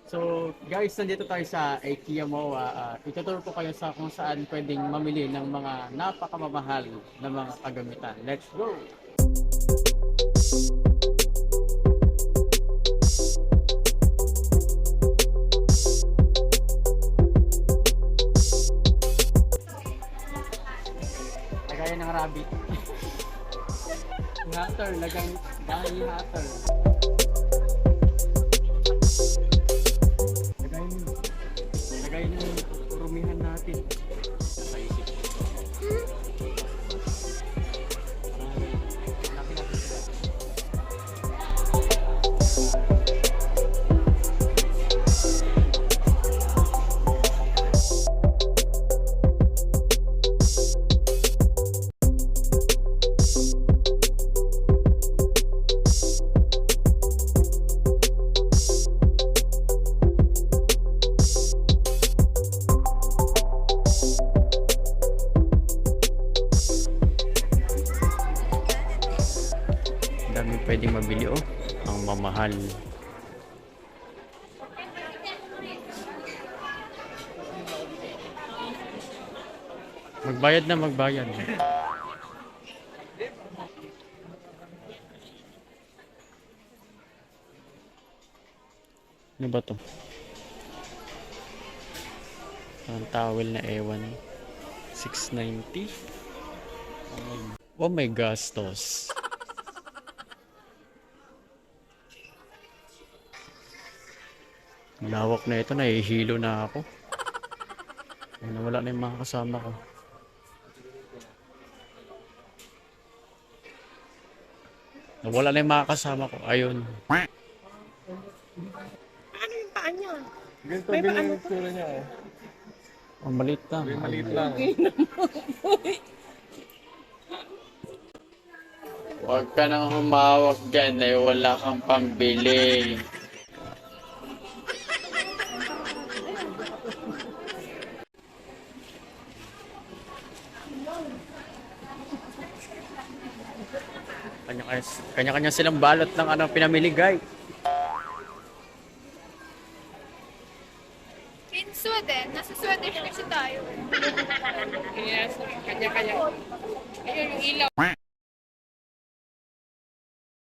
So guys, nandito tayo sa IKEA MOA. Ituturo ko kayo sa kung saan pwedeng mamili ng mga napakamamahal na mga kagamitan. Let's go! Kagaya ng rabbit. Hatter, lagang dahil hatter. Lagay mo rumihan natin. Nasa isip. Hanapin natin sila. Dami pwedeng mabili oh. Ang mamahal. Magbayad na magbayad. Ano ba to? Ang towel na ewan. 690. Oh my gastos. Lawak na ito, nahihilo na ako. Nawala na yung mga kasama ko. Nawala na yung mga kasama ko. Ayun. Ano yung paa niya? Ganito May din paano yung itsura niya eh. Ang maliit lang. May maliit lang. Huwag ka nang humawak dyan eh. Wala kang pambili. Kanya-kanya silang balot ng ano pinamili, guys. In Sweden, nasa Swedish kasi tayo. Yes, kanya-kanya. Ayun yung ilaw.